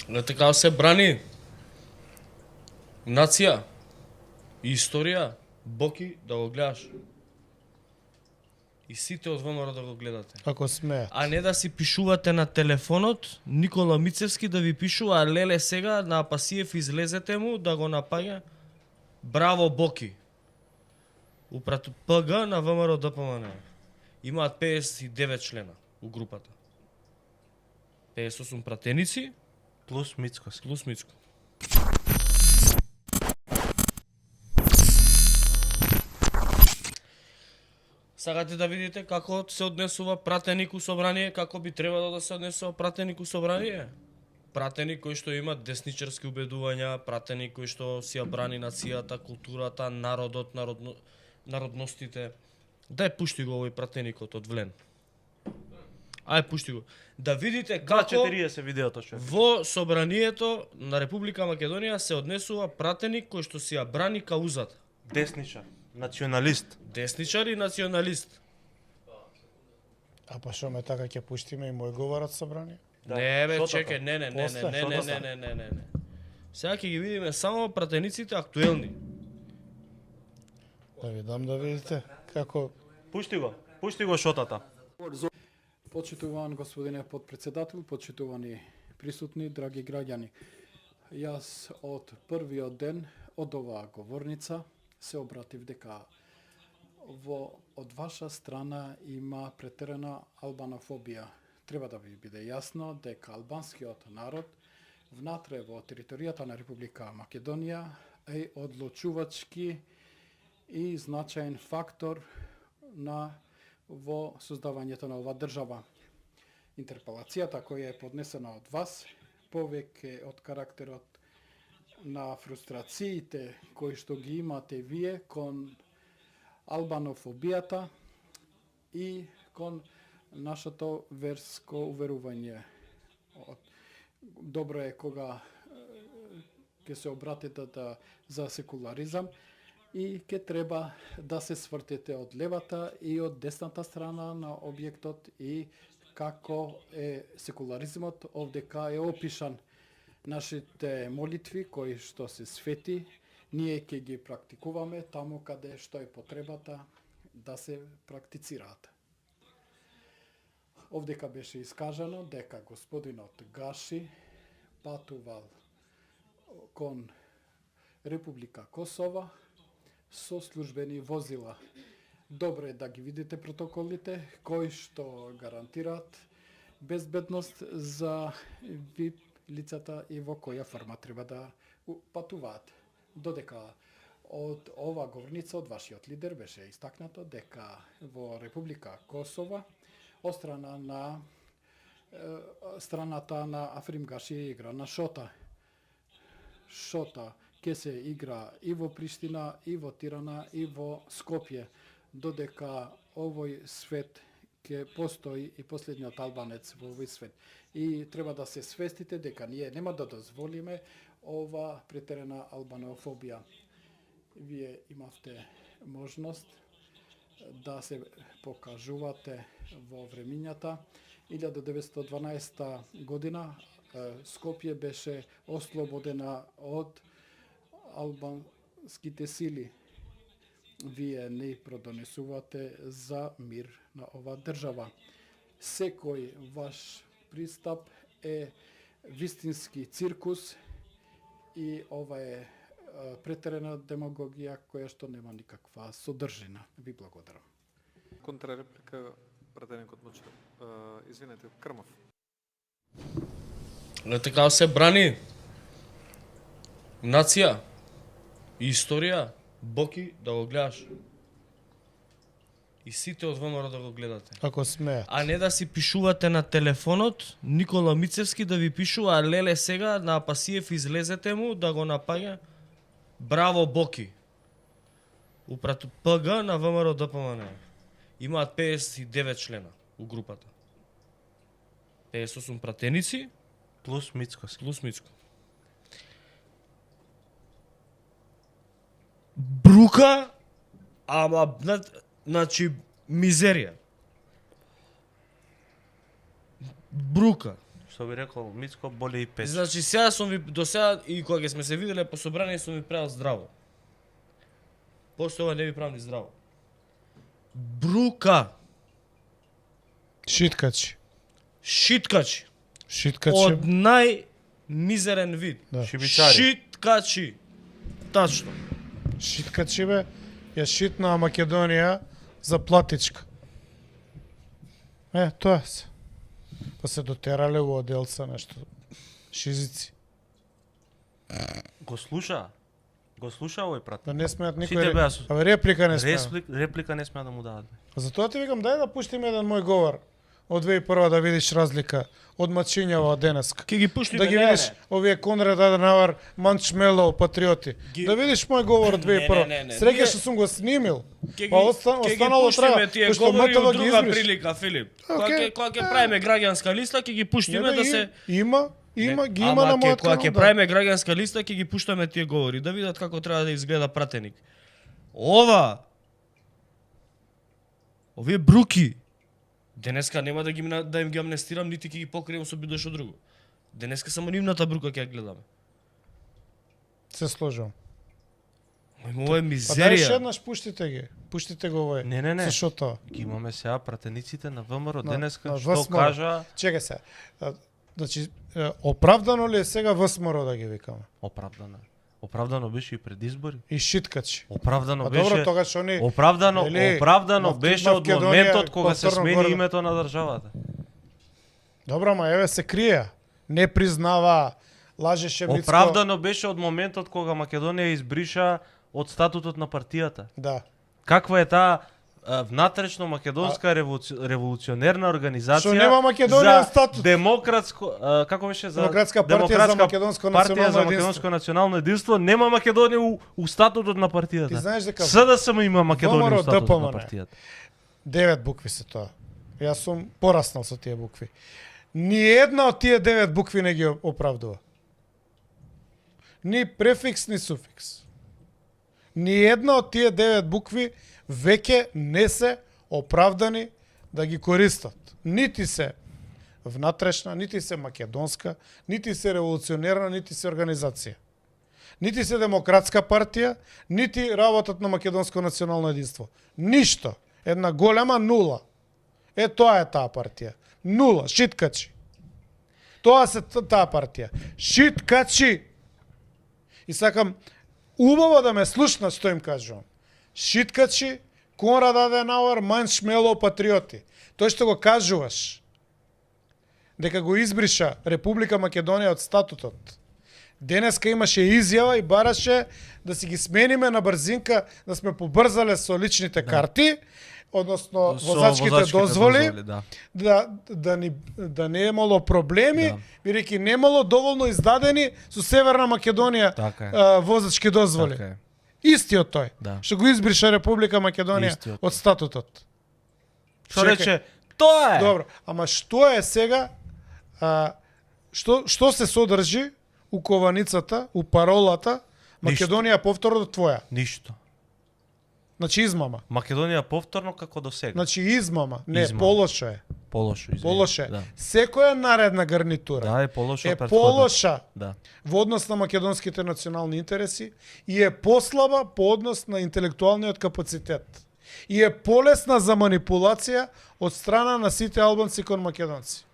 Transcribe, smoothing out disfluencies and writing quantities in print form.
Не така се брани нација и историја, Боки да го гледаш. И сите од ВМРО да го гледате. Ако смеат. А не да си пишувате на телефонот, Никола Мицевски да ви пишува, а леле сега на Апасиев излезете му да го напаѓа. Браво Боки. Упрато ПГ на ВМРО ДПМН. Имаат 59 члена у групата. 58 пратеници Плюс Мицко. плюс Мицко. Сакате да видите како се однесува пратеник у собрание, како би требало да се однесува пратеник у собрание? Пратеник кој што има десничарски убедувања, пратеник кој што си ја брани нацијата, културата, народот, народностите. Дај пушти го овој пратеникот од Влен. Ај пушти го. Да видите како 40 видеото човек. во собранието на Република Македонија се однесува пратеник кој што си ја брани каузата. Десничар, националист. Десничар и националист. А па шо ме така ќе пуштиме и мој говор од собрание? Да, Не бе, шотата. чекај, не. После, Не. Сега ќе ги видиме само пратениците актуелни. Да ви дам да видите како Пушти го шотата. Почитуван господине подпредседател, почитувани присутни, драги граѓани. Јас од првиот ден од оваа говорница се обратив дека од ваша страна има претерана албанофобија. Треба да ви биде јасно дека албанскиот народ внатре во територијата на Република Македонија е одлучувачки и значаен фактор во создавањето на оваа држава. Интерпелацијата која е поднесена од вас повеќе од карактерот на фрустрациите кои што ги имате вие кон албанофобијата и кон нашето верско уверување. Добро е кога ќе се обратите за секуларизам и ќе треба да се свртите од левата и од десната страна на објектот и како е секуларизмот овдека е опишан. Нашите молитви кои што се свети, ние ќе ги практикуваме таму каде што е потребата да се практицираат. Овдека беше искажано дека господинот Гаши патувал кон Република Косова со службени возила. Добро е да ги видите протоколите кои што гарантираат безбедност за ВИП лицата и во која форма треба да патуваат. Додека од ова говорница од вашиот лидер беше истакнато дека во Република Косова од страната на Африм Гаши игра на шота. Шота ќе се игра и во Приштина, и во Тирана, и во Скопје, додека овој свет ќе постои и последниот албанец во овој свет. И треба да се свестите дека ние нема да дозволиме ова претерана албанофобија. Вие имавте можност да се покажувате во времињата. 1912 година Скопје беше ослободена од албанските сили. Вие не продонесувате за мир на ова држава. Секој ваш пристап е вистински циркус и ова е претерена демагогија која што нема никаква содржина. Ви благодарам. Контрареплика, пратеникот Мочев. Извинете, Крмов. Не така се брани нација и историја, Боки да го гледаш. И сите од ВМРО да го гледате. ако смеат. А не да си пишувате на телефонот, Никола Мицевски да ви пишува, а леле сега на Апасиев излезете му да го напаѓа. Браво Боки. Упрато ПГ на ВМРО ДПМН. Имаат 59 члена у групата. 58 пратеници Плюс Мицко. плюс Мицко. Брука, ама значи мизерија. Брука. што би рекол Мицко, боли и пече. Значи сега сум ви до сега и кога ќе сме се виделе по собрание сум ви правил здраво. После ова не ви правам ни здраво. Брука, Шиткачи. шиткачи, Шиткачи. од најмизерен вид. Да. Шибичари. Шиткачи. Тачно. Шиткачи бе, ја шитнаа Македонија за платичка. Тоа се. Па се дотерале у оделца нешто. Шизици. Го слуша овој прат. Да не смеат Сите никој. беа со- Абе реплика не смеат. Реплика не смеа да му дадат. Затоа ти викам дај да пуштиме еден мој говор од 2001 да видиш разлика од мачињава денеска. Ке ги пуштиме, Да ги видиш овие Конрад Аденауер, Манчмело, патриоти. Ги- Да видиш мој говор од 2001. Не. Среќа Ние- што сум го снимил. Ке Па останало треба. тие Кој што говори МТВ од ги друга избриш. прилика, Филип. Окей. Кога ќе правиме граѓанска листа, ќе ги пуштиме да се Има ги Ама има на мојот кога канал. ќе да. правиме граѓанска листа, ќе ги пуштаме тие говори, да видат како треба да изгледа пратеник. Овие бруки, денеска нема да им ги амнестирам, нити ќе ги покрием со бидо што друго. Денеска само нивната брука ќе ја гледаме. Се сложувам. Ова е Па дај мизерија. еднаш пуштите ги. Пуштите го овој. Не. Зашо тоа? Ги имаме сега пратениците на ВМРО На- денеска на што ВСМР. кажа Чекај се. Значи оправдано ли е сега ВСМР да ги викаме? оправдано. Оправдано беше и пред избори. И шиткачи. Оправдано Па добро, беше. тогаш они Оправдано Нели, беше од Македонија моментот кога се повторно смени горда. името на државата. Добро, ама еве се крие. Не признава, лажеше Мицко. Оправдано беше од моментот кога Македонија избриша од статутот на партијата. Да. Каква е таа внатрешно македонска револуционерна организација Што нема Македонија за статут. демократско како беше за Демократска партија за македонско партија за национално македонско национално единство, нема Македонија у статутот на партијата. Ти знаеш дека СДСМ има Македонија ВМРО у статутот на ДПМН. партијата. 9 букви се тоа. Јас сум пораснал со тие букви. Ни една од тие 9 букви не ги оправдува. Ни префикс, ни суфикс. Ни една од тие 9 букви веќе не се оправдани да ги користат. Нити се внатрешна, нити се македонска, нити се револуционерна, нити се организација. Нити се демократска партија, нити работат на македонско национално единство. Ништо. Една голема нула. Тоа е таа партија. Нула, шиткачи. Тоа се таа партија. Шиткачи. И сакам убаво да ме слушнат што им кажувам. Шиткачи, Конрад Аденауер, Манчмело, патриоти. Тој што го кажуваш, дека го избриша Република Македонија од статутот. Денеска имаше изјава и бараше да си ги смениме на брзинка, да сме побрзале со личните карти, односно Со возачките дозволи, да. да не имало проблеми, Да. бидејќи немало доволно издадени со Северна Македонија Така е. возачки дозволи. Така е. Истиот тој, Да. што го избриша Република Македонија Истиот од статутот. Што Чекај. рече? Тоа е. Добро, ама што е сега, што се содржи у кованицата, у паролата, Македонија повторно твоја? Ништо. Значи измама. Македонија повторно како до сега. Значи измама. Не, Измама. полошо е. Полошо, извини. Полошо е. Да. Секоја наредна гарнитура Да, е полошо е од претходната. полоша Да. во однос на македонските национални интереси и е послаба по однос на интелектуалниот капацитет. И е полесна за манипулација од страна на сите албанци кон македонци.